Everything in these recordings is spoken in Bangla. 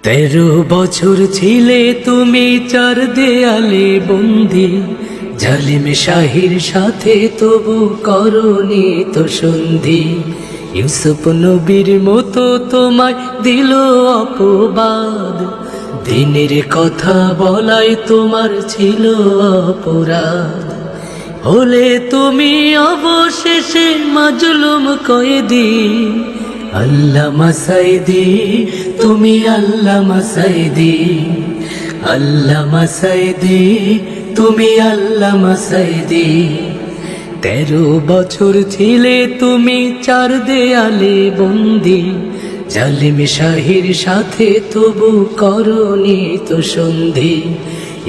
13 বছর ছিলে তুমি চার দেয়ালে বন্দি, জালিম শাহির সাথে তবু করনি তো সন্ধি। ইউসুফ নবীর মতো তোমায় দিল অপবাদ, দিনের কথা বলাই তোমার ছিল অপরাধ। হলে তুমি অবশেষে মাজলুম কয়েদি, আল্লামা সাইদি তুমি আল্লামা সাইদি, আল্লামা সাইদি তুমি আল্লামা সাইদি। 13 বছর ছিলে তুমি চার দেয়ালে বন্দি, জালিম শাহির সাথে তবু করনি তো সন্ধি।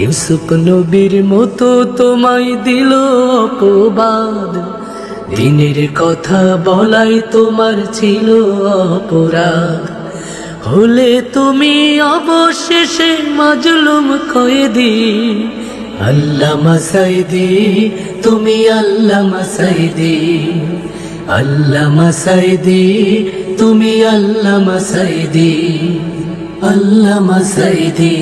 ইউসুফ নবীর মতো তোমায় দিল অপবাদ, দিনের কথা বলাই তোমার ছিল অপরাধ। হলে তুমি অবশেষে মাজলুম কয়েদি, আল্লামা সাইদি তুমি আল্লামা সাইদি, আল্লামা সাইদি তুমি আল্লামা সাইদি, আল্লামা সাইদি।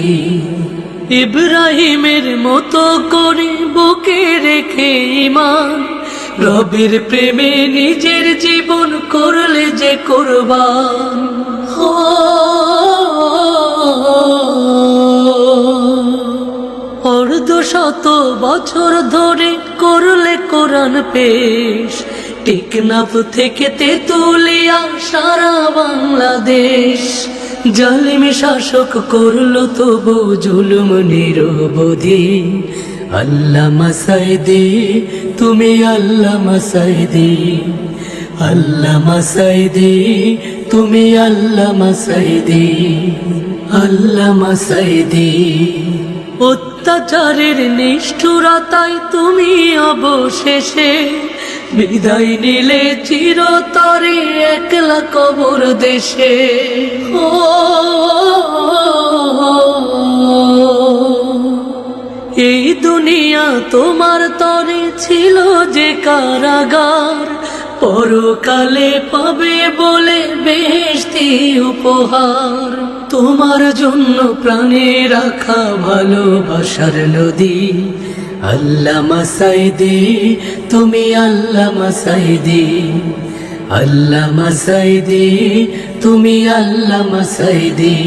ইব্রাহিমের মতো করে বুকে রেখে ঈমান, রবের প্রেমে নিজের জীবন করলে যে কুরবান। অর্ধশত বছর ধরে করলে কোরআন পেশ, টেকনাফ থেকে তেতুলিয়া সারা বাংলাদেশ। জালিম শাসক করলো তবু জুলুম নিরবধি, আল্লামা সাইদি তুমি আল্লামা সাইদি, আল্লামা সাইদি তুমি আল্লামা সাইদি, আল্লামা সাইদি। অত্যাচারের নিষ্ঠুরতায় তুমি অবশেষে বিদায় নিলে চিরতরে একলা কবর দেশে। এই দুনিয়া তোমার তরে ছিল যে কারাগার, পরকালে পাবে বলে বেহেশতি উপহার। তোমার জন্য প্রাণে রাখা ভালোবাসার নদী, আল্লামা সাইদি তুমি আল্লামা সাইদি, আল্লামা সাইদি তুমি আল্লামা সাইদি।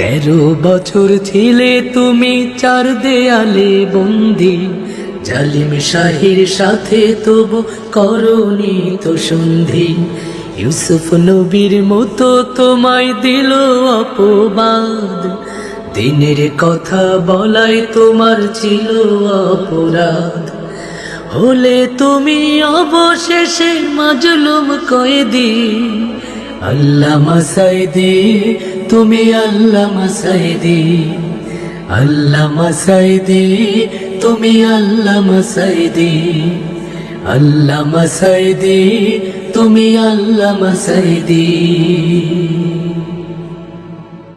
13 বছর ছিলে তুমি চার দেয়ালে বন্দি, জালিম শাহির সাথে তবু করনি তো সন্ধি। ইউসুফ নবীর মতো তোমায় দিল অপবাদ, দিনের কথা বলাই তোমার ছিল অপরাধ। হলে তুমি অবশেষে মাজলুম কয়েদি, আল্লামা সাইদি তুমি আল্লামা সাইদি, আল্লামা সাইদি তুমি আল্লামা সাইদি, আল্লামা সাইদি তুমি আল্লামা সাইদি।